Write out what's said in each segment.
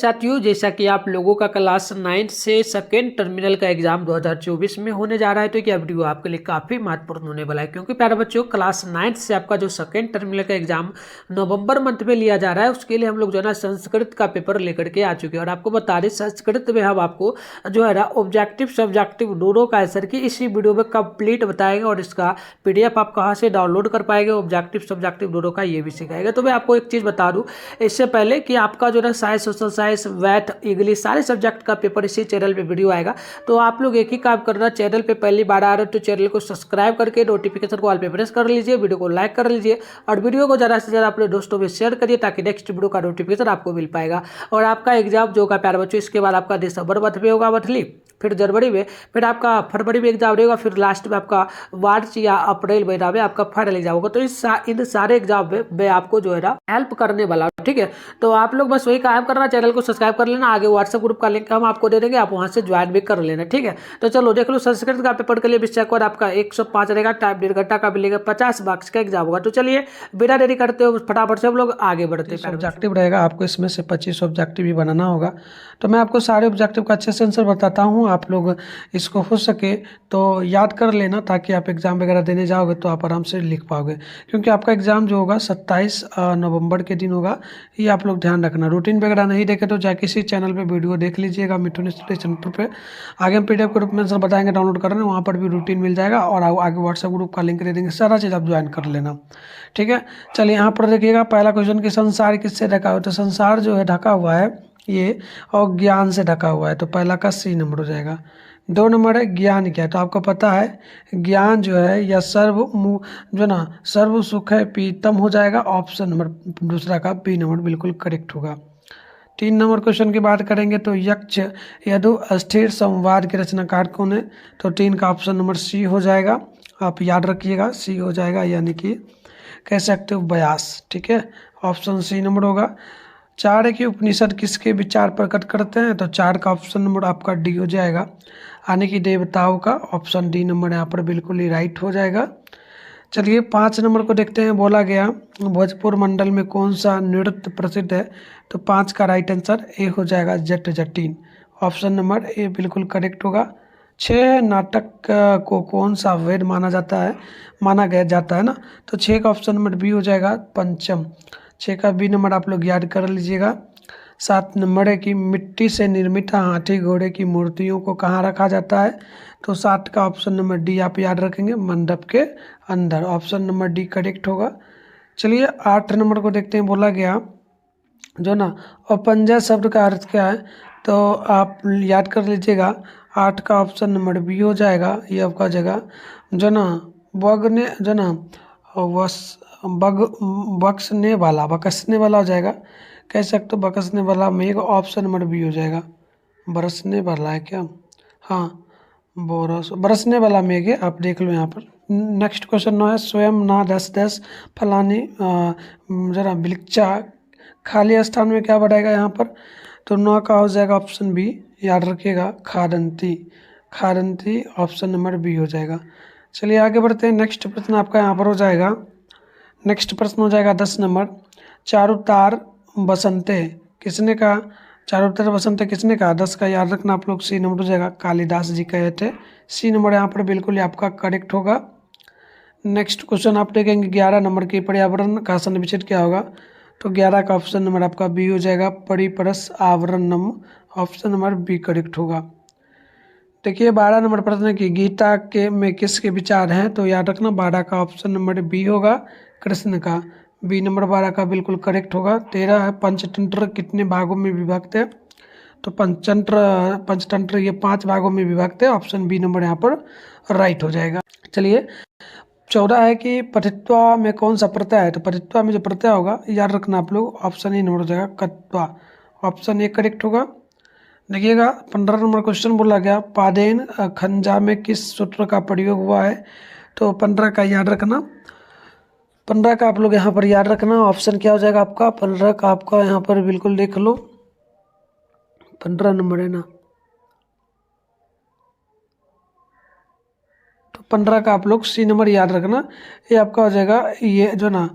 साथियों, जैसा कि आप लोगों का क्लास 9 से सेकेंड टर्मिनल का एग्जाम 2024 में होने जा रहा है, तो क्या वीडियो आपके लिए काफ़ी महत्वपूर्ण होने वाला है। क्योंकि प्यारे बच्चों, क्लास 9 से आपका जो सेकेंड टर्मिनल का एग्जाम नवंबर मंथ में लिया जा रहा है, उसके लिए हम लोग जो है ना संस्कृत का पेपर लेकर के आ चुके हैं। और आपको बता दें, संस्कृत में हम आपको जो है ना ऑब्जेक्टिव सब्जेक्टिव दोनों का आंसर की इसी वीडियो में कंप्लीट बताएंगे। और इसका PDF आप कहाँ से डाउनलोड कर पाएंगे, ऑब्जेक्टिव सब्जेक्टिव दोनों का ये भी सिखाएगा। तो मैं आपको एक चीज़ बता दूँ इससे पहले कि आपका जो है science, social science, math, English सारे सब्जेक्ट का पेपर इसी चैनल पे वीडियो आएगा। तो आप लोग एक ही काम करना, चैनल पे पहली बार आ रहे हो तो चैनल को सब्सक्राइब करके नोटिफिकेशन को ऑल पे प्रेस कर लीजिए, वीडियो को लाइक कर लीजिए और वीडियो को ज़्यादा से ज़्यादा अपने दोस्तों में शेयर करिए, ताकि नेक्स्ट वीडियो का नोटिफिकेशन आपको मिल पाएगा। और आपका एग्जाम जो का प्यारे बच्चों, इसके बाद आपका दिसंबर मंथ में होगा मंथली, फिर जनवरी में, फिर आपका फरवरी में एग्जाम रहेगा, फिर लास्ट में आपका मार्च या अप्रैल महीना में आपका फाइनल एग्जाम होगा। तो इन सारे एग्जाम में मैं आपको जो है ना हेल्प करने वाला हूँ, ठीक है। तो आप लोग बस वही काम करना, चैनल को सब्सक्राइब कर लेना, आगे व्हाट्सएप ग्रुप का लिंक हम आपको दे देंगे, आप वहां से ज्वाइन भी कर लेना, ठीक है। तो चलो देख लो, संस्कृत का पेपर के लिए विषय कोड आपका 105 रहेगा, टाइम 1.5 घंटा का मिलेगा, 50 मार्क्स का एग्जाम होगा। तो चलिए बिना देरी करते हो फटाफट से हम लोग आगे बढ़ते हैं। ऑब्जेक्टिव रहेगा, आपको इसमें से 25 ऑब्जेक्टिव भी बनाना होगा। तो मैं आपको सारे ऑब्जेक्टिव का अच्छे से आंसर बताता हूँ, आप लोग इसको हो सके तो याद कर लेना, ताकि आप एग्जाम वगैरह देने जाओगे तो आप आराम से लिख पाओगे। क्योंकि आपका एग्जाम जो होगा 27 नवंबर के दिन होगा, ये आप लोग ध्यान रखना। रूटीन वगैरह नहीं देखे तो जाके किसी चैनल पे वीडियो देख लीजिएगा, मिथुन स्टडी सेंटर पे। आगे हम PDF ग्रुप में आंसर बताएंगे, डाउनलोड करना, वहाँ पर भी रूटीन मिल जाएगा और आगे व्हाट्सएप ग्रुप का लिंक दे देंगे, सारा चीज़ आप ज्वाइन कर लेना, ठीक है। चलिए यहाँ पर देखिएगा, पहला क्वेश्चन कि संसार किससे ढका हुआ है। तो संसार जो है ढका हुआ है ये और ज्ञान से ढका हुआ है, तो पहला का C नंबर हो जाएगा। 2 नंबर है ज्ञान क्या है, तो आपको पता है ज्ञान जो है या जो ना सर्व सुख है पीतम हो जाएगा। ऑप्शन नंबर दूसरा का B नंबर बिल्कुल करेक्ट होगा। 3 नंबर क्वेश्चन की बात करेंगे तो यक्ष यदु अस्थिर संवाद के रचनाकार कौन है, तो 3 का ऑप्शन नंबर C हो जाएगा। आप याद रखिएगा C हो जाएगा, यानी कि कह सकते हो व्यास, ठीक है। ऑप्शन C नंबर होगा। 4 है कि उपनिषद किसके विचार प्रकट करते हैं, तो 4 का ऑप्शन नंबर आपका D हो जाएगा, यानी कि देवताओं का। ऑप्शन D नंबर यहाँ पर बिल्कुल ही राइट हो जाएगा। चलिए 5 नंबर को देखते हैं। बोला गया भोजपुर मंडल में कौन सा नृत्य प्रसिद्ध है, तो 5 का राइट आंसर A हो जाएगा, Jat Jatin. Option number A बिल्कुल करेक्ट होगा। 6 नाटक को कौन सा वेद माना गया जाता है ना, तो 6 का ऑप्शन नंबर B हो जाएगा, पंचम। 6 का B नंबर आप लोग याद कर लीजिएगा। 7 नंबर है कि मिट्टी से निर्मित हाथी घोड़े की मूर्तियों को कहाँ रखा जाता है, तो 7 का ऑप्शन नंबर D आप याद रखेंगे, मंडप के अंदर। ऑप्शन नंबर D करेक्ट होगा। चलिए 8 नंबर को देखते हैं। बोला गया जो ना अपंजा शब्द का अर्थ क्या है, तो आप याद कर लीजिएगा। 8 का ऑप्शन नंबर B हो जाएगा, ये आपका जगह जो ना बगने जो ना बकसने वाला हो जाएगा, कह सकते हो बकसने वाला मेघ। ऑप्शन नंबर B हो जाएगा, बरसने वाला है क्या, हाँ बरसने वाला मेघ है, आप देख लो यहाँ पर। नेक्स्ट क्वेश्चन 9 है, स्वयं ना 10 फलानी जरा बिलिक्षा खाली स्थान में क्या बढ़ाएगा यहाँ पर, तो 9 का हो जाएगा ऑप्शन B, याद रखिएगा, खादंती ऑप्शन नंबर B हो जाएगा। चलिए आगे बढ़ते हैं। नेक्स्ट प्रश्न आपका यहाँ पर हो जाएगा, नेक्स्ट प्रश्न हो जाएगा 10 नंबर। चारुतार बसंते किसने कहा, चारुतार बसंते किसने कहा, 10 का याद रखना आप लोग। C नंबर हो जाएगा, कालिदास जी कहे थे। C नंबर यहाँ पर बिल्कुल आपका करेक्ट होगा। नेक्स्ट क्वेश्चन आप देखेंगे 11 नंबर की, पर्यावरण का संविच्छेद क्या होगा, तो 11 का ऑप्शन नंबर आपका B हो जाएगा, परिपरस आवरणम। ऑप्शन नंबर B करेक्ट होगा। देखिए 12 नंबर प्रश्न की गीता के में किसके विचार हैं, तो याद रखना 12 का ऑप्शन नंबर B होगा, कृष्ण का। B नंबर 12 का बिल्कुल करेक्ट होगा। 13 है पंचतंत्र कितने भागों में विभक्त है, तो पंचतंत्र ये 5 भागों में विभक्त है। ऑप्शन B नंबर यहाँ पर राइट हो जाएगा। चलिए 14 है कि पठित्वा में कौन सा प्रत्यय है, तो पठित्वा में जो प्रत्यय होगा याद रखना आप लोग, ऑप्शन A नंबर हो जाएगा, कत्वा। ऑप्शन A करेक्ट होगा। देखिएगा 15 नंबर क्वेश्चन बोला गया पादेन खंजा में किस सूत्र का प्रयोग हुआ है, तो 15 का याद रखना, 15 का आप लोग यहाँ पर याद रखना। ऑप्शन क्या हो जाएगा आपका, 15 का आपका यहाँ पर बिल्कुल देख लो, 15 नंबर है ना, तो 15 का आप लोग C नंबर याद रखना। ये आपका हो जाएगा ये जो ना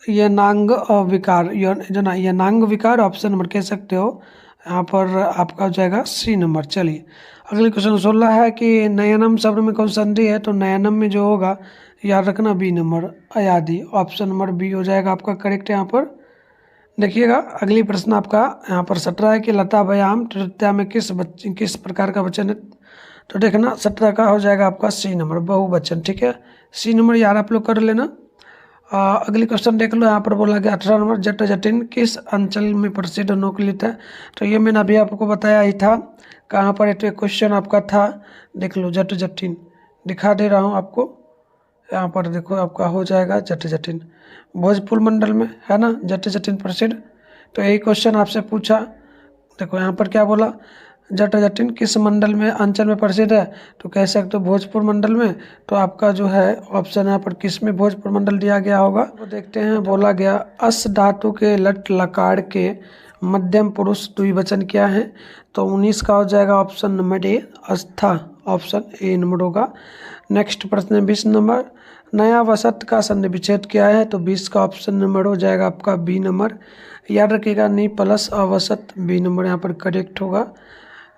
ये नांग विकार, जो ना ये नांग विकार। ऑप्शन नंबर कह सकते हो यहाँ पर आपका हो जाएगा सी नंबर। चलिए अगले क्वेश्चन 16 है कि नयनम शब्द में कौन संधि है, तो नयनम में जो होगा याद रखना बी नंबर अयादि, ऑप्शन नंबर बी हो जाएगा आपका करेक्ट। यहाँ पर देखिएगा अगली प्रश्न आपका यहाँ पर 17 है कि लता व्यायाम तृतीया में किस प्रकार का वचन है, तो देखना 17 का हो जाएगा आपका सी नंबर बहुवचन। ठीक है, सी नंबर यार आप लोग कर लेना। अगली क्वेश्चन देख लो, यहाँ पर बोला गया 18 नंबर जट जटिन किस अंचल में प्रसिद्ध नौकलित है, तो ये मैंने अभी आपको बताया ही था। कहाँ पर एक क्वेश्चन आपका था, देख लो जट जटिन दिखा दे रहा हूँ आपको। यहाँ पर देखो आपका हो जाएगा जट जटिन भोजपुर मंडल में है ना, जट जटिन प्रसिद्ध। तो यही क्वेश्चन आपसे पूछा। देखो यहाँ पर क्या बोला, जट जटिन किस मंडल में अंचल में प्रसिद्ध है, तो कह सकते हो भोजपुर मंडल में। तो आपका जो है ऑप्शन यहाँ पर किस में भोजपुर मंडल दिया गया होगा, तो देखते हैं। बोला गया अस धातु के लट लकार के मध्यम पुरुष द्विवचन क्या है, तो 19 का हो जाएगा ऑप्शन नंबर ए अस्था, ऑप्शन ए नंबर होगा। नेक्स्ट प्रश्न 20 नंबर नया वसत का संधि विच्छेद क्या है, तो 20 का ऑप्शन नंबर हो जाएगा आपका बी नंबर। याद रखिएगा नी प्लस अवसत बी नंबर यहाँ पर करेक्ट होगा।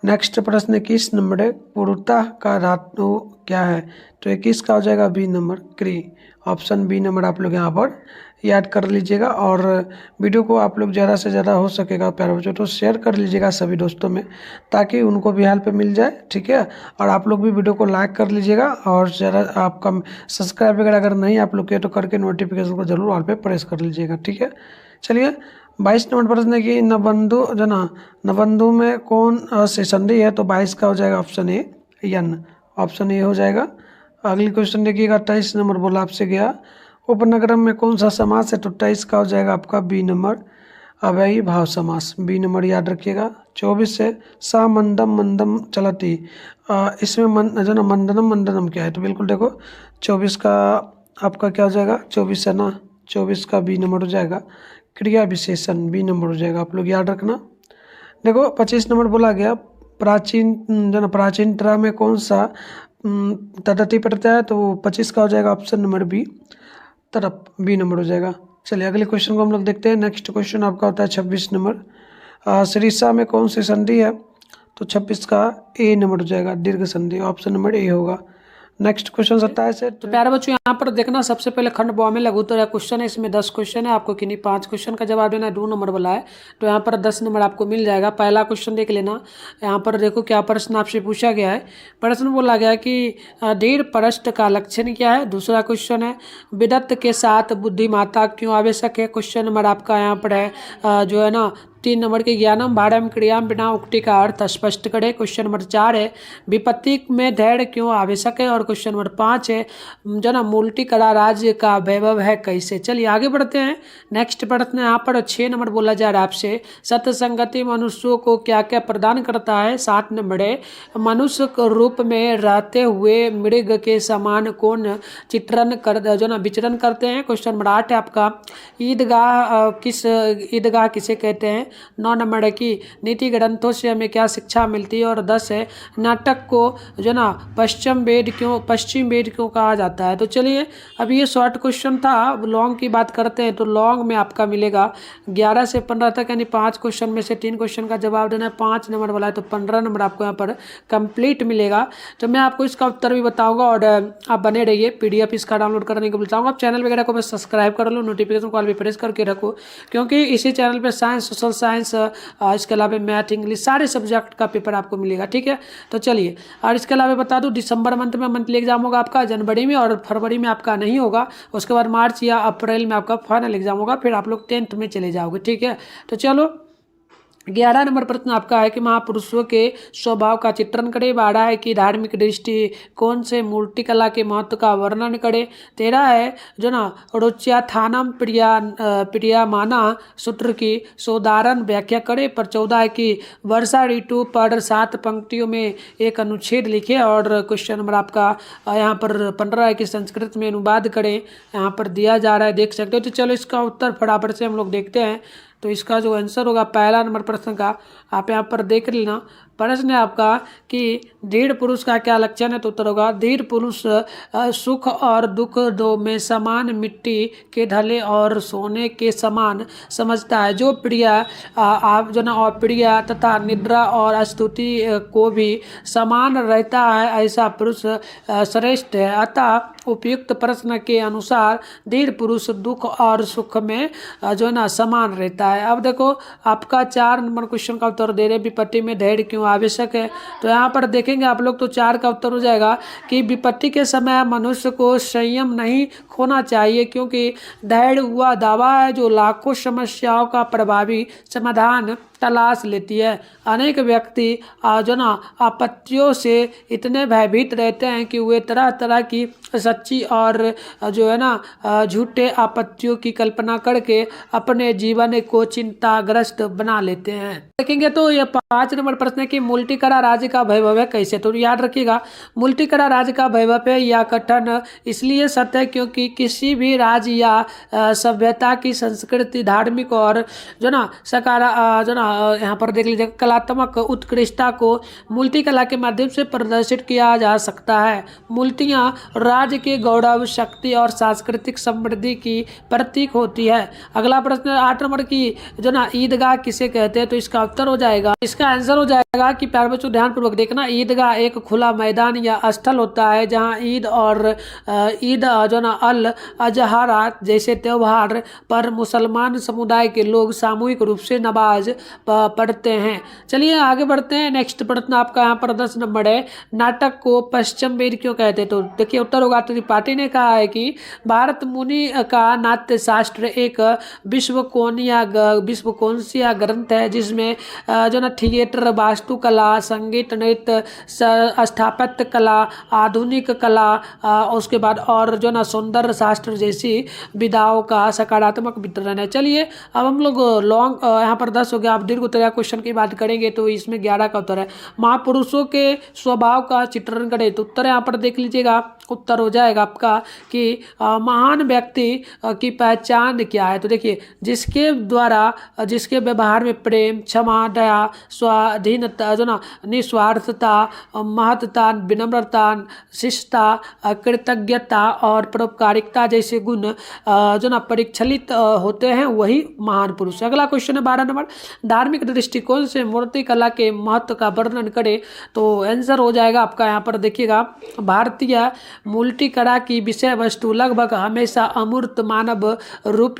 नेक्स्ट प्रश्न 21 नंबर है पूर्णता का धातु क्या है, तो 21 का हो जाएगा बी नंबर क्री, ऑप्शन बी नंबर आप लोग यहाँ पर याद कर लीजिएगा। और वीडियो को आप लोग ज़्यादा से ज़्यादा हो सकेगा प्यारे बच्चों तो शेयर कर लीजिएगा सभी दोस्तों में, ताकि उनको भी हेल्प मिल जाए। ठीक है, और आप लोग भी वीडियो को लाइक कर लीजिएगा, और ज़्यादा आपका सब्सक्राइब वगैरह अगर नहीं आप लोग किए तो करके नोटिफिकेशन को जरूर ऑल पे प्रेस कर लीजिएगा। ठीक है, चलिए 22 नंबर प्रश्न है कि नबंधु जना नबंधु में कौन से संधि है, तो 22 का हो जाएगा option A N, option A हो जाएगा। अगली क्वेश्चन देखिएगा 23 नंबर बोला आपसे गया उपनगरम में कौन सा समास है, तो 23 का हो जाएगा आपका बी नंबर अव्ययी भाव समास, बी नंबर याद रखिएगा। 24 से सा मंदम मंदम चलती, इसमें जो ना मंदनम मंदनम क्या है, तो बिल्कुल देखो 24 का आपका क्या हो जाएगा 24 है ना, 24 का बी नंबर हो जाएगा क्रिया विशेषण, बी नंबर हो जाएगा, आप लोग याद रखना। देखो 25 नंबर बोला गया प्राचीन जो ना प्राचीन तरह में कौन सा तदति पड़ता है, तो 25 का हो जाएगा ऑप्शन नंबर बी तरफ, बी नंबर हो जाएगा। चलिए अगले क्वेश्चन को हम लोग देखते हैं। नेक्स्ट क्वेश्चन आपका होता है 26 नंबर सरिसा में कौन सी संधि है, तो 26 का ए नंबर हो जाएगा दीर्घ संधि, ऑप्शन नंबर ए होगा। नेक्स्ट क्वेश्चन 27 है। तो प्यारे बच्चों यहाँ पर देखना सबसे पहले खंड ब में लघुत्तर क्वेश्चन है, इसमें 10 क्वेश्चन है, आपको किन्हीं 5 क्वेश्चन का जवाब देना है, 2 नंबर वाला है, तो यहाँ पर 10 नंबर आपको मिल जाएगा। पहला क्वेश्चन देख लेना, यहाँ पर देखो क्या प्रश्न आपसे पूछा गया है। प्रश्न बोला गया है कि दीर्घ प्रस्थ का लक्षण क्या है। दूसरा क्वेश्चन है विदत्त के साथ बुद्धिमाता क्यों आवश्यक है। क्वेश्चन नंबर आपका यहाँ पर है जो है ना 3 नंबर के ज्ञानम भाड़म क्रियाम बिना उक्ति का अर्थ स्पष्ट करे। क्वेश्चन नंबर 4 है विपत्ति में धैर्य क्यों आवश्यक है। और क्वेश्चन नंबर 5 है जो ना मूल्टी कला राज्य का वैभव है कैसे। चलिए आगे बढ़ते हैं। नेक्स्ट प्रश्न यहाँ पर 6 नंबर बोला जा रहा है आपसे सत्संगति मनुष्यों को क्या क्या प्रदान करता है। 7 नंबर है मनुष्य रूप में रहते हुए मृग के समान कौन चित्रण कर जो ना विचरण करते हैं। क्वेश्चन नंबर 8 है आपका ईदगाह किसे कहते हैं। 9 नंबर है कि नीति ग्रंथों से हमें क्या शिक्षा मिलती है। और 10 है नाटक को जो ना पश्चिम वेद क्यों कहा जाता है। तो चलिए अभी ये शॉर्ट क्वेश्चन था, लॉन्ग की बात करते हैं। तो लॉन्ग में आपका मिलेगा 11 से 15 तक, यानी 5 क्वेश्चन में से 3 क्वेश्चन का जवाब देना है। 5 नंबर वाला है तो 15 नंबर आपको यहाँ पर कंप्लीट मिलेगा। तो मैं आपको इसका उत्तर भी बताऊंगा, और आप बने रहिए। PDF इसका डाउनलोड करने को बताऊंगा। आप चैनल वगैरह को बस सब्सक्राइब कर लो, नोटिफिकेशन कॉल भी प्रेस करके रखो, क्योंकि इसी चैनल पर साइंस, सोशल साइंस, इसके अलावा मैथ, इंग्लिश सारे सब्जेक्ट का पेपर आपको मिलेगा। ठीक है, तो चलिए। और इसके अलावा बता दूं दिसंबर मंथ में मंथली एग्जाम होगा आपका, जनवरी में, और फरवरी में आपका नहीं होगा। उसके बाद मार्च या अप्रैल में आपका फाइनल एग्जाम होगा, फिर आप लोग 10th में चले जाओगे। ठीक है, तो चलो 11 नंबर प्रश्न आपका है कि महापुरुषों के स्वभाव का चित्रण करे। 12 है कि धार्मिक दृष्टि कौन से मूर्ति कला के महत्व का वर्णन करे। 13 है जो ना रोच्याथानम प्रियामाना सूत्र की सोदाहरण व्याख्या करे। पर 14 है कि वर्षा ऋतु पर 7 पंक्तियों में एक अनुच्छेद लिखे। और क्वेश्चन नंबर आपका यहाँ पर 15 है कि संस्कृत में अनुवाद करें, यहाँ पर दिया जा रहा है, देख सकते हो। तो चलो इसका उत्तर फटाफट से हम लोग देखते हैं। तो इसका जो आंसर होगा पहला नंबर प्रश्न का आप यहाँ पर देख लेना। प्रश्न है आपका कि दृढ़ पुरुष का क्या लक्षण है, तो उत्तर होगा दृढ़ पुरुष सुख और दुख दो में समान, मिट्टी के ढले और सोने के समान समझता है, जो प्रिय आप जो ना अप्रिय तथा निद्रा और स्तुति को भी समान रहता है, ऐसा पुरुष श्रेष्ठ है। अतः उपयुक्त प्रश्न के अनुसार दृढ़ पुरुष दुख और सुख में जो है ना समान रहता है। अब देखो आपका 4 नंबर क्वेश्चन का उत्तर दे रहे विपत्ति में धैर्य क्यों आवश्यक है, तो यहाँ पर देखेंगे आप लोग तो 4 का उत्तर हो जाएगा कि विपत्ति के समय मनुष्य को संयम नहीं खोना चाहिए, क्योंकि धैर्य हुआ दावा है जो लाखों समस्याओं का प्रभावी समाधान तलाश लेती है। अनेक व्यक्ति जो ना आपत्तियों से इतने भयभीत रहते हैं कि वे तरह तरह की सच्ची और जो है ना झूठे आपत्तियों की कल्पना करके अपने जीवन को चिंताग्रस्त बना लेते हैं। देखेंगे तो यह 5 नंबर प्रश्न है कि मुल्टिकरा राज्य का वैभव है कैसे, तो याद रखिएगा मुल्टिकरा राज्य का वैभव है या कथन इसलिए सत्य है क्योंकि किसी भी राज्य या सभ्यता की संस्कृति धार्मिक और जो ना सकारा जो ना यहाँ पर देख लीजिए कलात्मक उत्कृष्टता को मूर्ति कला के माध्यम से प्रदर्शित किया जा सकता है। मूर्तियाँ राज्य के गौरव शक्ति और सांस्कृतिक समृद्धि की प्रतीक होती है। अगला प्रश्न 8 नंबर की जो ना ईदगाह किसे कहते हैं, तो इसका उत्तर हो जाएगा, इसका आंसर हो जाएगा कि प्यारे बच्चों ध्यानपूर्वक देखना, ईदगाह एक खुला मैदान या स्थल होता है जहाँ ईद और ईद जो ना अल अजहा जैसे त्योहार पर मुसलमान समुदाय के लोग सामूहिक रूप से नमाज पढ़ते हैं। चलिए आगे बढ़ते हैं। नेक्स्ट प्रश्न आपका यहाँ पर 10 नंबर है, नाटक को पश्चिम वेद क्यों कहते हैं, तो देखिए उत्तर होगा त्रिपाठी ने कहा है कि भारत मुनि का नाट्य शास्त्र एक विश्वकोशीय ग्रंथ है जिसमें जो ना थिएटर वास्तुकला संगीत नृत्य स्थापत्य कला आधुनिक कला उसके बाद और जो ना सौंदर्य शास्त्र जैसी विधाओं का सकारात्मक वितरण है। चलिए अब हम लोग लॉन्ग यहाँ पर 10 हो गया, आप दीर्घ उत्तरीय क्वेश्चन की बात करेंगे तो इसमें 11 का उत्तर है, महापुरुषों के स्वभाव का चित्रण करें, तो उत्तर यहाँ पर देख लीजिएगा, उत्तर हो जाएगा आपका कि महान व्यक्ति की पहचान क्या है, तो देखिए जिसके व्यवहार में प्रेम क्षमा दया स्वाधीनता जो ना निस्वार्थता महत्ता विनम्रता शिष्टता कृतज्ञता और परोपकारिता जैसे गुण जो ना परिक्षलित होते हैं वही महान पुरुष। अगला क्वेश्चन है 12 नंबर, धार्मिक दृष्टिकोण से मूर्ति कला के महत्व का वर्णन करें, तो आंसर हो जाएगा आपका यहाँ पर देखिएगा, भारतीय मूर्ति कला की विषय वस्तु लगभग हमेशा अमूर्त मानव रूप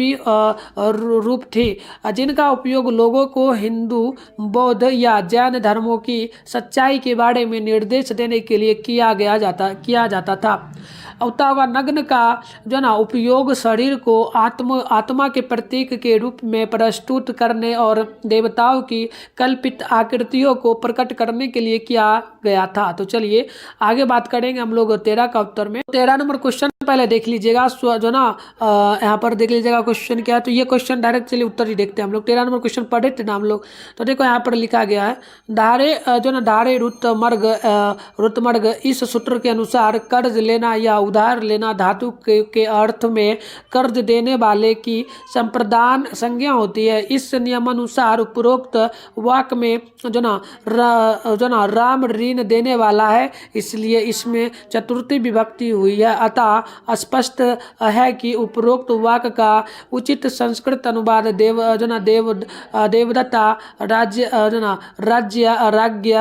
थी, जिनका उपयोग लोगों को हिंदू बौद्ध या जैन धर्मों की सच्चाई के बारे में निर्देश देने के लिए किया जाता था। अवतावा नग्न का जो ना उपयोग शरीर को आत्मा के प्रतीक के रूप में प्रस्तुत करने और देवताओं की कल्पित आकृतियों को प्रकट करने के लिए किया गया था। तो चलिए आगे बात करेंगे हम लोग 13 का उत्तर में। 13 नंबर क्वेश्चन पहले देख लीजिएगा, जो ना यहाँ पर देख लीजिएगा क्वेश्चन क्या है, तो ये क्वेश्चन डायरेक्ट चलिए उत्तर ही देखते हैं हम लोग। 13 नंबर क्वेश्चन पढ़े थे ना हम लोग, तो देखो यहाँ पर लिखा गया है धारे रुतमर्ग इस सूत्र के अनुसार कर्ज लेना या उधार लेना धातु के अर्थ में कर्ज देने वाले की संप्रदान संज्ञा होती है। इस नियमानुसार उपरोक्त वाक्य में जो ना राम ऋण देने वाला है, इसलिए इसमें चतुर्थी विभक्ति हुई है। अतः स्पष्ट है कि उपरोक्त वाक्य का उचित संस्कृत अनुवाद देवदत्ता राज्य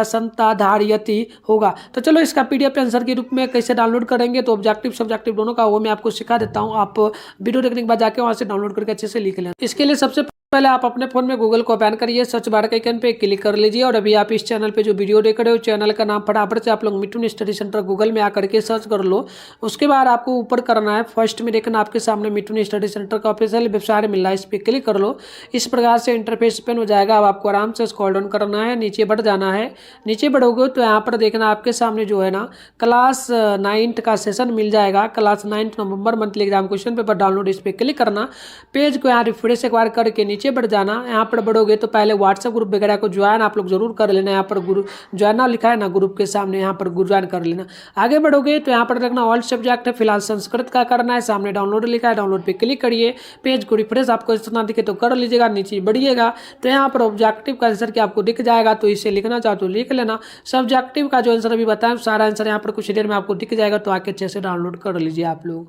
संता धारयति होगा। तो चलो इसका पीडीएफ आंसर के रूप में कैसे डाउनलोड करेंगे, तो ऑब्जेक्टिव सब्जेक्टिव दोनों का वो मैं आपको सिखा देता हूँ, आप वीडियो देखने के बाद जाके वहाँ से डाउनलोड करके अच्छे से लिख लें। इसके लिए सबसे पहले आप अपने फोन में गूगल को ओपन करिए, सर्च बार के आइकन पे क्लिक कर लीजिए और अभी आप इस चैनल पे जो वीडियो देख रहे हो चैनल का नाम फटाफट से आप लोग मिठुन स्टडी सेंटर गूगल में आकर के सर्च कर लो। उसके बाद आपको ऊपर करना है, फर्स्ट में देखना आपके सामने मिठुन स्टडी सेंटर का ऑफिशियल वेबसाइट मिल रहा है, इस पर क्लिक कर लो। इस प्रकार से इंटरफेस ओपन हो जाएगा। अब आपको आराम से स्क्रॉल डाउन करना है, नीचे बढ़ जाना है। नीचे बढ़ोगे तो यहाँ पर देखना आपके सामने जो है ना क्लास 9 का सेशन मिल जाएगा, क्लास 9 नवंबर monthly exam question paper download, इस पर क्लिक करना। पेज को यहाँ रिफ्रेश एक बार करके नीचे नीचे बढ़ जाना, यहाँ पर बढ़ोगे तो पहले व्हाट्सएप ग्रुप वगैरह को ज्वाइन आप लोग जरूर कर लेना। यहाँ पर ग्रुप ज्वाइन नाउ लिखा है ना ग्रुप के सामने, यहाँ पर ज्वाइन कर लेना। आगे बढ़ोगे तो यहाँ पर रखना ऑल सब्जेक्ट है, फिलहाल संस्कृत का करना है। सामने डाउनलोड लिखा है, डाउनलोड पे क्लिक करिए। पेज को रिफ्रेश आपको इतना दिखे तो कर लीजिएगा, नीचे बढ़िएगा तो यहाँ पर ऑब्जेक्टिव का आंसर क्या आपको दिख जाएगा, तो इसे लिखना चाहो तो लिख लेना। सब्जेक्टिव का जो आंसर अभी बताया सारा आंसर यहाँ पर कुछ देर में आपको दिख जाएगा, तो आके अच्छे से डाउनलोड कर लीजिए आप लोग।